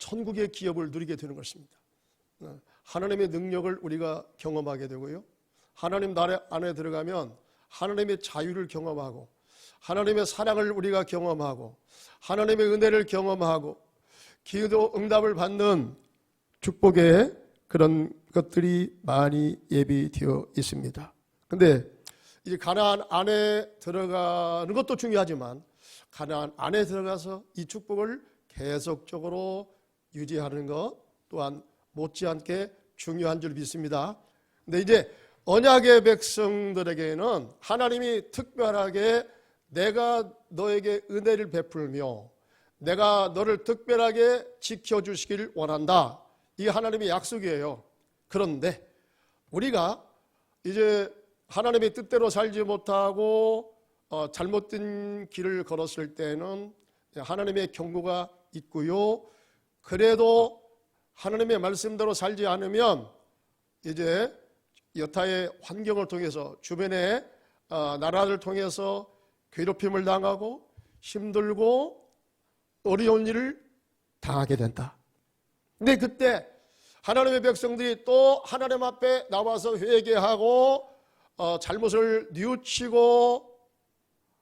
천국의 기업을 누리게 되는 것입니다. 하나님의 능력을 우리가 경험하게 되고요. 하나님 나라 안에 들어가면 하나님의 자유를 경험하고 하나님의 사랑을 우리가 경험하고 하나님의 은혜를 경험하고 기도 응답을 받는 축복의 그런 것들이 많이 예비되어 있습니다. 그런데 이제 가나안 안에 들어가는 것도 중요하지만 가나안 안에 들어가서 이 축복을 계속적으로 유지하는 것 또한 못지않게 중요한 줄 믿습니다. 근데 이제 언약의 백성들에게는 하나님이 특별하게 내가 너에게 은혜를 베풀며 내가 너를 특별하게 지켜주시길 원한다. 이게 하나님의 약속이에요. 그런데 우리가 이제 하나님의 뜻대로 살지 못하고 잘못된 길을 걸었을 때는 하나님의 경고가 있고요. 그래도 하나님의 말씀대로 살지 않으면 이제 여타의 환경을 통해서 주변의 나라를 통해서 괴롭힘을 당하고 힘들고 어려운 일을 당하게 된다. 근데 그때 하나님의 백성들이 또 하나님 앞에 나와서 회개하고 잘못을 뉘우치고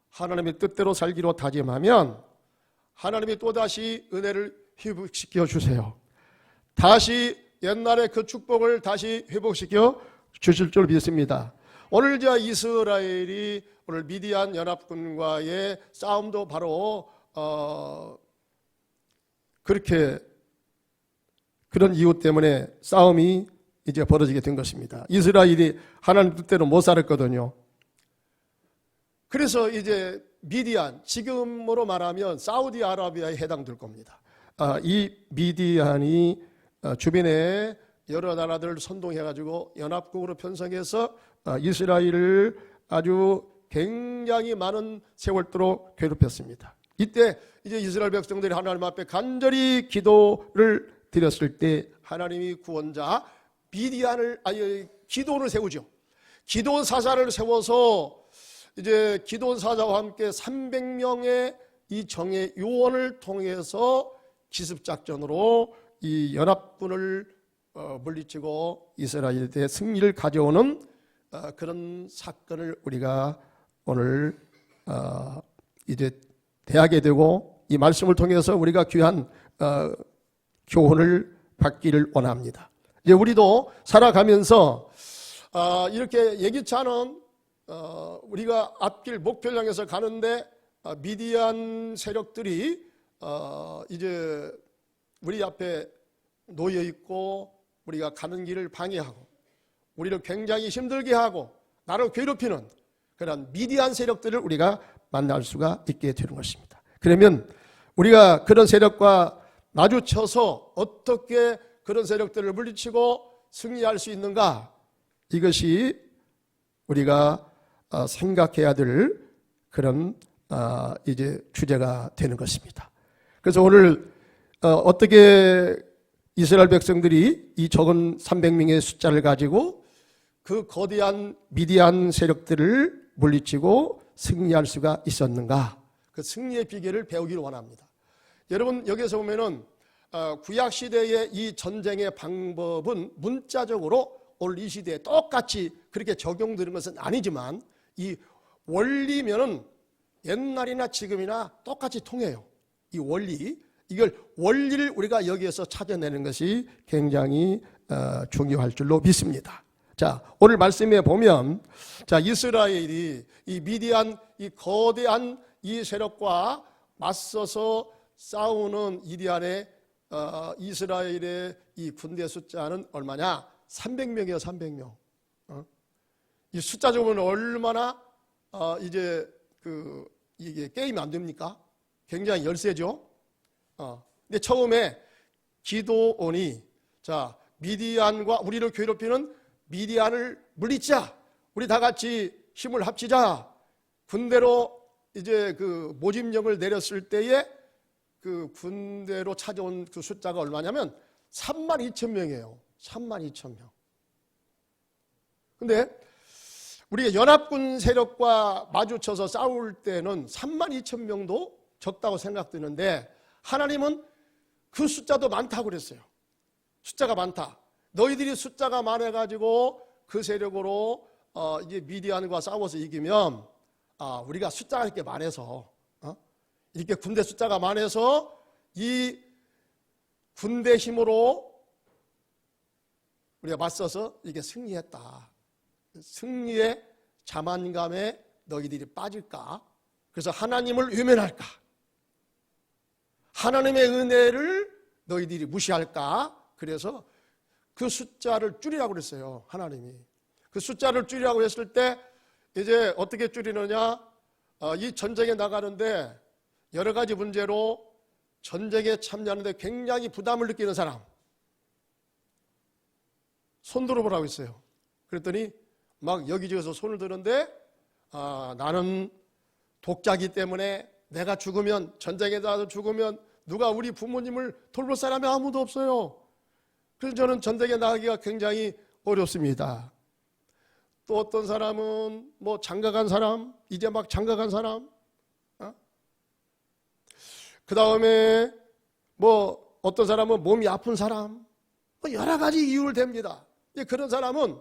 하나님의 뜻대로 살기로 다짐하면 하나님이 또다시 은혜를 회복시켜 주세요. 다시 옛날의 그 축복을 다시 회복시켜 주실 줄 믿습니다. 오늘 이스라엘이 오늘 미디안 연합군과의 싸움도 바로 그렇게 그런 이유 때문에 싸움이 이제 벌어지게 된 것입니다. 이스라엘이 하나님 뜻대로 못 살았거든요. 그래서 이제 미디안, 지금으로 말하면 사우디아라비아에 해당될 겁니다. 이 미디안이 주변에 여러 나라들을 선동해가지고 연합국으로 편성해서 이스라엘을 아주 굉장히 많은 세월 동안 괴롭혔습니다. 이때 이제 이스라엘 백성들이 하나님 앞에 간절히 기도를 드렸을 때 하나님이 구원자 기도원을 세우죠. 기도원 사자를 세워서 이제 기도원 사자와 함께 300명의 이 정예 요원을 통해서 기습작전으로 이 연합군을 물리치고 이스라엘에 대해 승리를 가져오는 그런 사건을 우리가 오늘 이제 대하게 되고 이 말씀을 통해서 우리가 귀한 교훈을 받기를 원합니다. 이제 우리도 살아가면서 이렇게 예기치 않은 우리가 앞길 목표를 향해서 가는데 미디안 세력들이 이제 우리 앞에 놓여 있고 우리가 가는 길을 방해하고 우리를 굉장히 힘들게 하고 나를 괴롭히는 그런 미디안 세력들을 우리가 만날 수가 있게 되는 것입니다. 그러면 우리가 그런 세력과 마주쳐서 어떻게 그런 세력들을 물리치고 승리할 수 있는가? 이것이 우리가 생각해야 될 그런 이제 주제가 되는 것입니다. 그래서 오늘 어떻게 이스라엘 백성들이 이 적은 300명의 숫자를 가지고 그 거대한 미디안 세력들을 물리치고 승리할 수가 있었는가? 그 승리의 비결을 배우기를 원합니다. 여러분 여기서 보면은 구약 시대의 이 전쟁의 방법은 문자적으로 오늘 이 시대에 똑같이 그렇게 적용되는 것은 아니지만 이 원리면은 옛날이나 지금이나 똑같이 통해요. 이 원리, 이걸 원리를 우리가 여기에서 찾아내는 것이 굉장히 중요할 줄로 믿습니다. 자, 오늘 말씀에 보면 자, 이스라엘이 이 미디안 이 거대한 이 세력과 맞서서 싸우는 이디안의 이스라엘의 이 군대 숫자는 얼마냐? 300명이에요, 300명. 이 숫자 적으면 얼마나 이제 이게 게임이 안 됩니까? 굉장히 열세죠. 근데 처음에 기도원이 자 미디안과 우리를 괴롭히는 미디안을 물리치자. 우리 다 같이 힘을 합치자. 군대로 이제 그 모집령을 내렸을 때에 그 군대로 찾아온 그 숫자가 얼마냐면 32,000명이에요. 32,000명. 근데 우리가 연합군 세력과 마주쳐서 싸울 때는 32,000명도 적다고 생각되는데 하나님은 그 숫자도 많다고 그랬어요. 숫자가 많다. 너희들이 숫자가 많아가지고 그 세력으로 이제 미디안과 싸워서 이기면 우리가 숫자가 이렇게 많아서 이렇게 군대 숫자가 많아서 이 군대 힘으로 우리가 맞서서 이게 승리했다. 승리의 자만감에 너희들이 빠질까? 그래서 하나님을 외면할까? 하나님의 은혜를 너희들이 무시할까? 그래서 그 숫자를 줄이라고 그랬어요. 하나님이. 그 숫자를 줄이라고 했을 때 이제 어떻게 줄이느냐? 이 전쟁에 나가는데 여러 가지 문제로 전쟁에 참여하는데 굉장히 부담을 느끼는 사람 손 들어보라고 했어요. 그랬더니 막 여기저기서 손을 드는데 나는 독자기 때문에 내가 죽으면 전쟁에 나가서 죽으면 누가 우리 부모님을 돌볼 사람이 아무도 없어요. 그래서 저는 전쟁에 나가기가 굉장히 어렵습니다. 또 어떤 사람은 뭐 장가간 사람, 이제 막 장가간 사람, 그 다음에 뭐 어떤 사람은 몸이 아픈 사람, 뭐 여러 가지 이유를 댑니다. 그런 사람은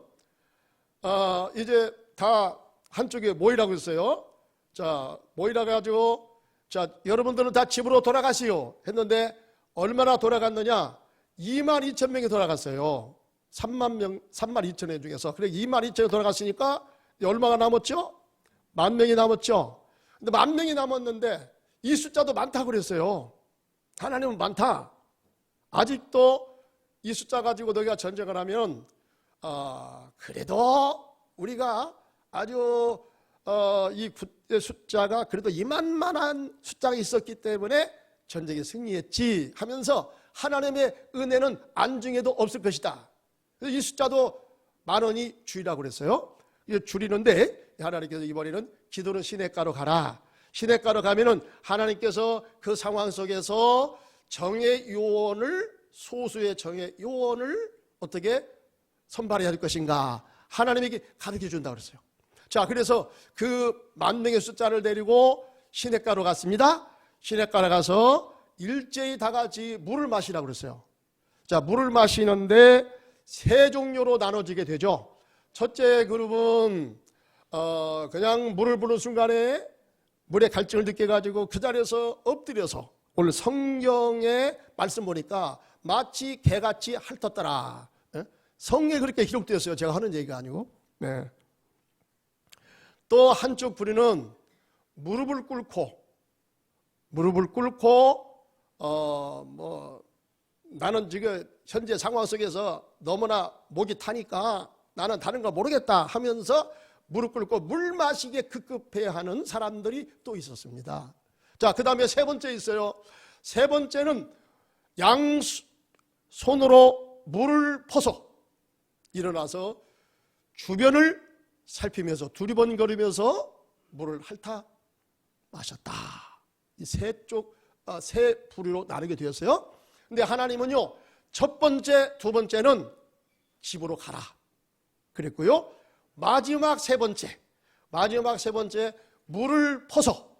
이제 다 한쪽에 모이라고 했어요. 자, 모이라 가지고 자, 여러분들은 다 집으로 돌아가시오 했는데 얼마나 돌아갔느냐? 22,000명이 돌아갔어요. 32,000명 중에서. 그래 22,000명이 돌아갔으니까 얼마가 남았죠? 10,000명이 남았죠. 근데 10,000명이 남았는데 이 숫자도 많다고 그랬어요. 하나님은 많다. 아직도 이 숫자 가지고 너희가 전쟁을 하면 그래도 우리가 아주 이 숫자가 그래도 이만만한 숫자가 있었기 때문에 전쟁에 승리했지 하면서 하나님의 은혜는 안중에도 없을 것이다. 그래서 이 숫자도 만원이 줄이라고 그랬어요. 이거 줄이는데 하나님께서 이번에는 기도는 시냇가로 가라. 시냇가로 가면은 하나님께서 그 상황 속에서 정의 요원을 소수의 정의 요원을 어떻게 선발해야 할 것인가 하나님에게 가르쳐 준다고 그랬어요. 자, 그래서 그 10,000명의 숫자를 데리고 시냇가로 갔습니다. 시냇가로 가서 일제히 다 같이 물을 마시라고 그랬어요. 자, 물을 마시는데 세 종류로 나눠지게 되죠. 첫째 그룹은 그냥 물을 부는 순간에 물의 갈증을 느껴가지고 그 자리에서 엎드려서 오늘 성경의 말씀 보니까 마치 개같이 핥았더라. 성경에 그렇게 기록되었어요. 제가 하는 얘기가 아니고. 네. 또 한쪽 부리는 무릎을 꿇고 나는 지금 현재 상황 속에서 너무나 목이 타니까 나는 다른 거 모르겠다 하면서 무릎 꿇고 물 마시게 급급해하는 사람들이 또 있었습니다. 자, 그 다음에 세 번째 있어요. 세 번째는 양손으로 물을 퍼서 일어나서 주변을 살피면서 두리번거리면서 물을 핥아 마셨다. 이 세 부류로 나누게 되었어요. 근데 하나님은요, 첫 번째, 두 번째는 집으로 가라 그랬고요. 마지막 세 번째 물을 퍼서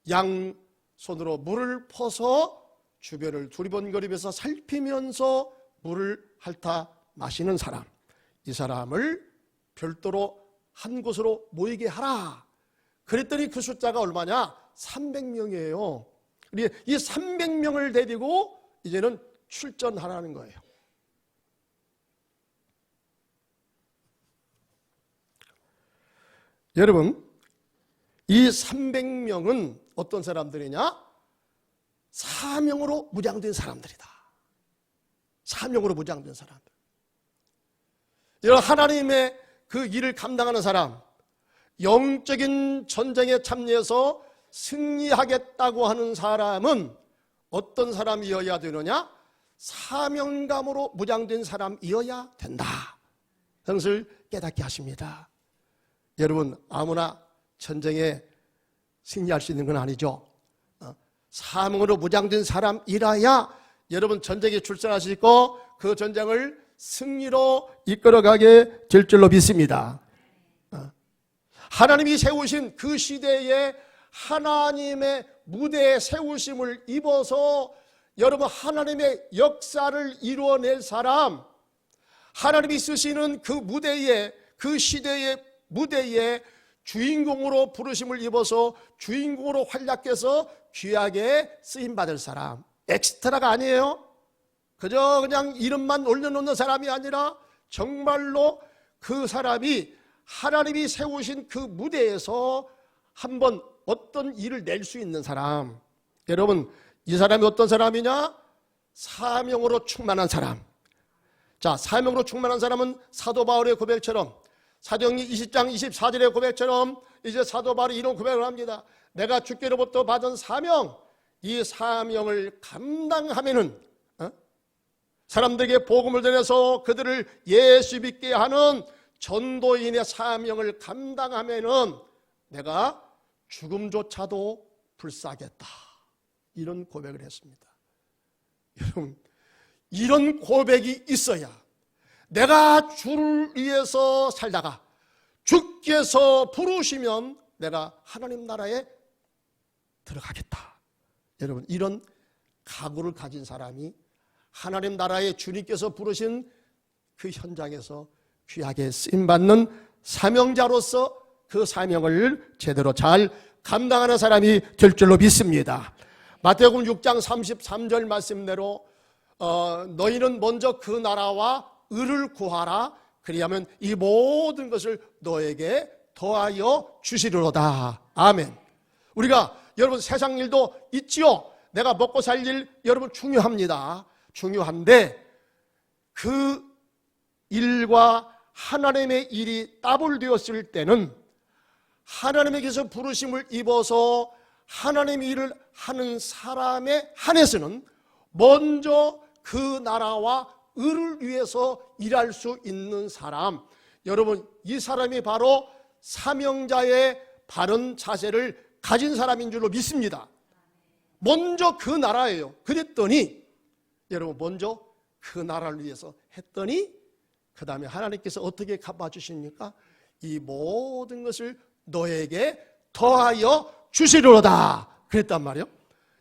양손으로 물을 퍼서 주변을 두리번거리면서 살피면서 물을 핥아 마시는 사람, 이 사람을 별도로 한 곳으로 모이게 하라. 그랬더니 그 숫자가 얼마냐? 300명이에요. 이 300명을 데리고 이제는 출전하라는 거예요. 여러분, 이 300명은 어떤 사람들이냐? 사명으로 무장된 사람들이다. 사명으로 무장된 사람들. 여러분, 하나님의 그 일을 감당하는 사람, 영적인 전쟁에 참여해서 승리하겠다고 하는 사람은 어떤 사람이어야 되느냐? 사명감으로 무장된 사람이어야 된다. 그것을 깨닫게 하십니다. 여러분, 아무나 전쟁에 승리할 수 있는 건 아니죠. 사명으로 무장된 사람이라야 여러분 전쟁에 출전하시고 그 전쟁을 승리로 이끌어가게 될 줄로 믿습니다. 하나님이 세우신 그 시대에 하나님의 무대에 세우심을 입어서 여러분, 하나님의 역사를 이루어낼 사람, 하나님이 쓰시는 그 무대에, 그 시대의 무대에 주인공으로 부르심을 입어서 주인공으로 활약해서 귀하게 쓰임받을 사람, 엑스트라가 아니에요. 그저 그냥 이름만 올려놓는 사람이 아니라 정말로 그 사람이 하나님이 세우신 그 무대에서 한번 어떤 일을 낼 수 있는 사람. 여러분, 이 사람이 어떤 사람이냐? 사명으로 충만한 사람. 자, 사명으로 충만한 사람은 사도 바울의 고백처럼, 사도행전 20장 24절의 고백처럼 이제 사도 바울이 이런 고백을 합니다. 내가 주께로부터 받은 사명, 이 사명을 감당하면은 사람들에게 복음을 전해서 그들을 예수 믿게 하는 전도인의 사명을 감당하면은 내가 죽음조차도 불사하겠다. 이런 고백을 했습니다. 여러분, 이런 고백이 있어야 내가 주를 위해서 살다가 주께서 부르시면 내가 하나님 나라에 들어가겠다. 여러분, 이런 각오를 가진 사람이 하나님 나라의 주님께서 부르신 그 현장에서 귀하게 쓰임받는 사명자로서 그 사명을 제대로 잘 감당하는 사람이 될 줄로 믿습니다. 마태복음 6장 33절 말씀대로 너희는 먼저 그 나라와 의를 구하라. 그리하면 이 모든 것을 너에게 더하여 주시리로다. 아멘. 우리가 여러분 세상 일도 있지요. 내가 먹고 살 일 여러분 중요합니다. 중요한데 그 일과 하나님의 일이 따블되었을 때는 하나님에게서 부르심을 입어서 하나님의 일을 하는 사람에 한해서는 먼저 그 나라와 의를 위해서 일할 수 있는 사람, 여러분, 이 사람이 바로 사명자의 바른 자세를 가진 사람인 줄로 믿습니다. 먼저 그 나라예요. 그랬더니 여러분, 먼저 그 나라를 위해서 했더니 그 다음에 하나님께서 어떻게 갚아주십니까? 이 모든 것을 너에게 더하여 주시리로다 그랬단 말이에요.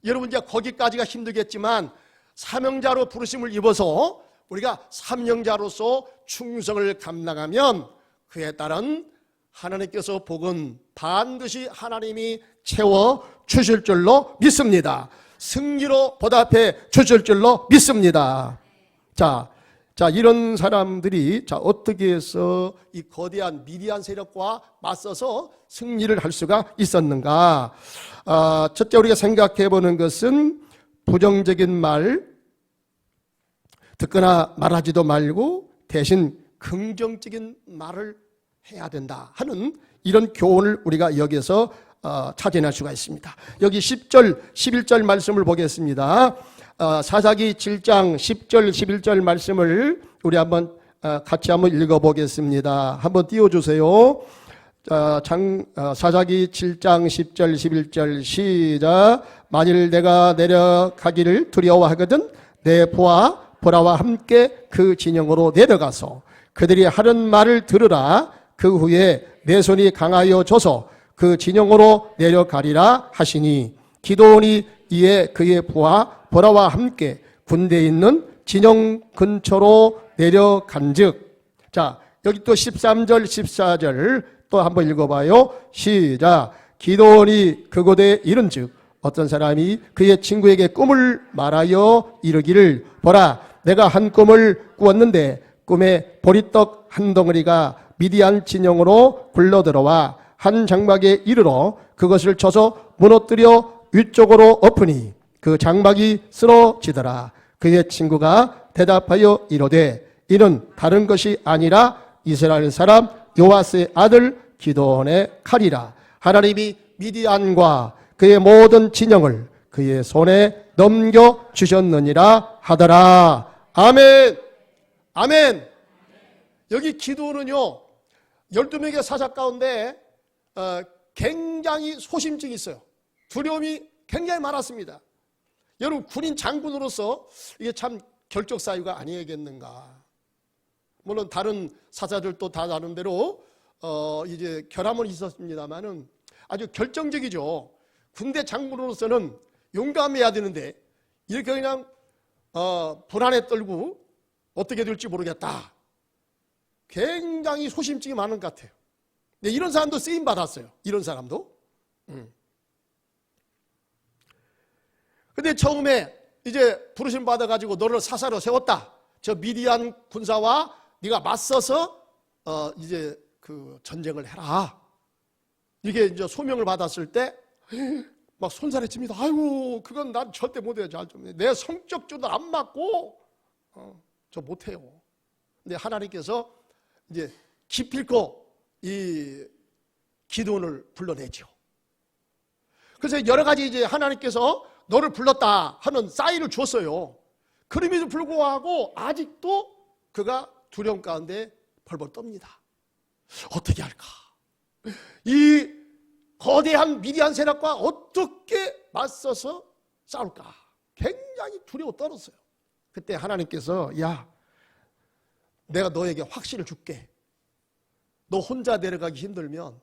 여러분, 이제 거기까지가 힘들겠지만 사명자로 부르심을 입어서 우리가 사명자로서 충성을 감당하면 그에 따른 하나님께서 복은 반드시 하나님이 채워 주실 줄로 믿습니다. 승리로 보답해 주실 줄로 믿습니다. 자, 이런 사람들이 어떻게 해서 이 거대한 미디안 세력과 맞서서 승리를 할 수가 있었는가? 첫째 우리가 생각해 보는 것은 부정적인 말 듣거나 말하지도 말고 대신 긍정적인 말을 해야 된다 하는 이런 교훈을 우리가 여기서 찾아낼 수가 있습니다. 여기 10절, 11절 말씀을 보겠습니다. 사사기 7장 10절, 11절 말씀을 우리 한번 같이 한번 읽어보겠습니다. 한번 띄워주세요. 사사기 7장 10절, 11절 시작. 만일 내가 내려가기를 두려워하거든 내 부하 보라와 함께 그 진영으로 내려가서 그들이 하는 말을 들으라. 그 후에 내 손이 강하여 져서 그 진영으로 내려가리라 하시니 기드온이 이에 그의 부하 보라와 함께 군대에 있는 진영 근처로 내려간즉. 자, 여기 또 13절 14절 또 한번 읽어봐요. 시작. 기드온이 그곳에 이른즉 어떤 사람이 그의 친구에게 꿈을 말하여 이르기를 보라 내가 한 꿈을 꾸었는데 꿈에 보리떡 한 덩어리가 미디안 진영으로 굴러들어와 한 장막에 이르러 그것을 쳐서 무너뜨려 위쪽으로 엎으니 그 장막이 쓰러지더라. 그의 친구가 대답하여 이르되 이는 다른 것이 아니라 이스라엘 사람 요아스의 아들 기드온의 칼이라. 하나님이 미디안과 그의 모든 진영을 그의 손에 넘겨주셨느니라 하더라. 아멘. 아멘. 여기 기드온은요 12명의 사자 가운데 굉장히 소심증이 있어요. 두려움이 굉장히 많았습니다. 여러분, 군인 장군으로서 이게 참 결적 사유가 아니겠는가. 물론 다른 사자들도 다 나름대로 이제 결함은 있었습니다만은 아주 결정적이죠. 군대 장군으로서는 용감해야 되는데 이렇게 그냥 불안에 떨고 어떻게 될지 모르겠다. 굉장히 소심증이 많은 것 같아요. 근데 이런 사람도 쓰임 받았어요. 이런 사람도. 근데 처음에 이제 부르심 받아가지고 너를 사사로 세웠다. 저 미디안 군사와 네가 맞서서 이제 그 전쟁을 해라. 이게 이제 소명을 받았을 때 막 손살해칩니다. 아이고 그건 난 절대 못해요. 내 성격조도 안 맞고 저 못해요. 근데 하나님께서 이제 기필코 이 기드온을 불러내죠. 그래서 여러 가지 이제 하나님께서 너를 불렀다 하는 사인을 줬어요. 그럼에도 불구하고 아직도 그가 두려움 가운데 벌벌 떱니다. 어떻게 할까? 이 거대한 미디안 세력과 어떻게 맞서서 싸울까? 굉장히 두려워 떨었어요. 그때 하나님께서 야, 내가 너에게 확신을 줄게. 너 혼자 내려가기 힘들면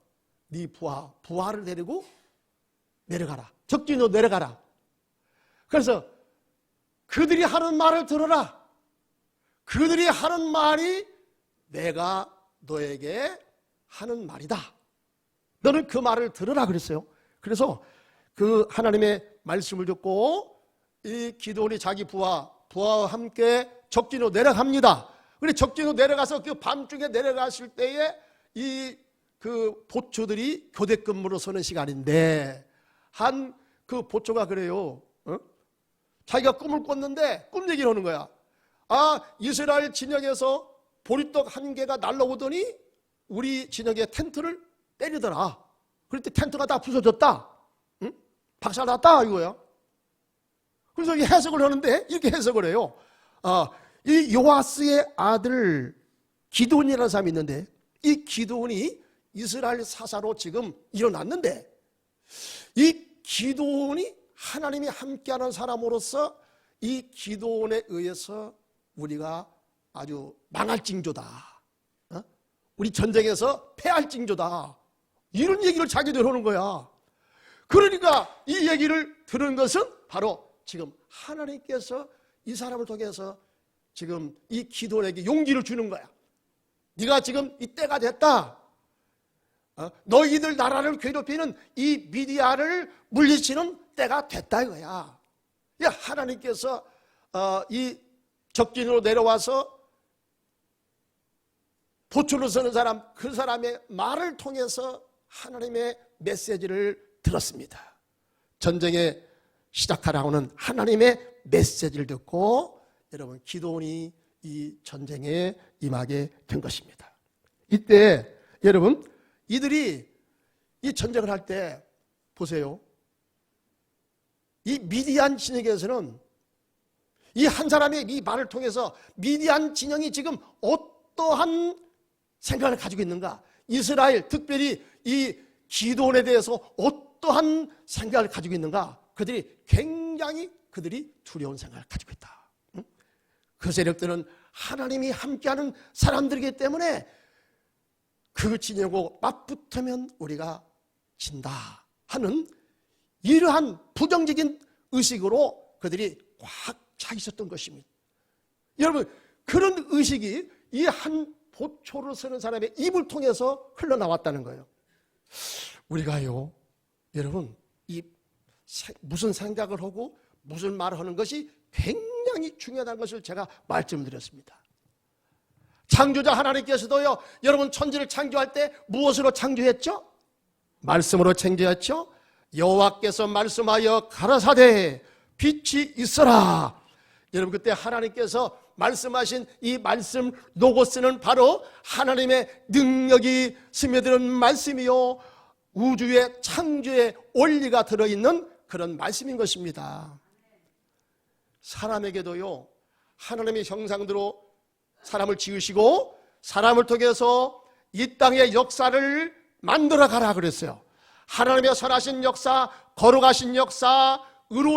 네 부하를 데리고 내려가라. 적진으로 내려가라. 그래서 그들이 하는 말을 들어라. 그들이 하는 말이 내가 너에게 하는 말이다. 너는 그 말을 들으라 그랬어요. 그래서 그 하나님의 말씀을 듣고 이 기드온이 자기 부하와 함께 적진으로 내려갑니다. 그런데 적진으로 내려가서 그 밤중에 내려갔을 때에 이 그 보초들이 교대근무로 서는 시간인데 한 그 보초가 그래요. 자기가 꿈을 꿨는데 꿈 얘기를 하는 거야. 이스라엘 진영에서 보리떡 한 개가 날라오더니 우리 진영의 텐트를 때리더라. 그랬더니 텐트가 다 부서졌다. 박살났다 이거야. 그래서 이 해석을 하는데 이렇게 해석을 해요. 이 요아스의 아들 기드온이라는 사람이 있는데 이 기드온이 이스라엘 사사로 지금 일어났는데 이 기드온이 하나님이 함께하는 사람으로서 이 기드온에 의해서 우리가 아주 망할 징조다. 우리 전쟁에서 패할 징조다. 이런 얘기를 자기들 하는 거야. 그러니까 이 얘기를 들은 것은 바로 지금 하나님께서 이 사람을 통해서 지금 이 기드온에게 용기를 주는 거야. 네가 지금 이 때가 됐다. 너희들 나라를 괴롭히는 이 미디안을 물리치는 때가 됐다 이거야. 하나님께서 이 적진으로 내려와서 보초로 서는 사람, 그 사람의 말을 통해서 하나님의 메시지를 들었습니다. 전쟁에 시작하라고 하는 하나님의 메시지를 듣고 여러분 기드온이 이 전쟁에 임하게 된 것입니다. 이때 여러분 이들이 이 전쟁을 할 때 보세요. 이 미디안 진영에서는 이 한 사람의 이 말을 통해서 미디안 진영이 지금 어떠한 생각을 가지고 있는가? 이스라엘 특별히 이 기드온에 대해서 어떠한 생각을 가지고 있는가? 그들이 굉장히 두려운 생각을 가지고 있다. 그 세력들은 하나님이 함께하는 사람들이기 때문에 그 진영하고 맞붙으면 우리가 진다 하는 이러한 부정적인 의식으로 그들이 꽉 차 있었던 것입니다. 여러분 그런 의식이 이 한 보초를 서는 사람의 입을 통해서 흘러나왔다는 거예요. 우리가요 여러분 이 무슨 생각을 하고 무슨 말을 하는 것이 굉장히 중요하다는 것을 제가 말씀드렸습니다. 창조자 하나님께서도요 여러분 천지를 창조할 때 무엇으로 창조했죠? 말씀으로 창조했죠. 여호와께서 말씀하여 가라사대 빛이 있어라. 여러분 그때 하나님께서 말씀하신 이 말씀 로고스는 바로 하나님의 능력이 스며드는 말씀이요 우주의 창조의 원리가 들어있는 그런 말씀인 것입니다. 사람에게도요 하나님의 형상대로 사람을 지으시고 사람을 통해서 이 땅의 역사를 만들어 가라 그랬어요. 하나님의 선하신 역사, 거룩하신 역사, 의로우신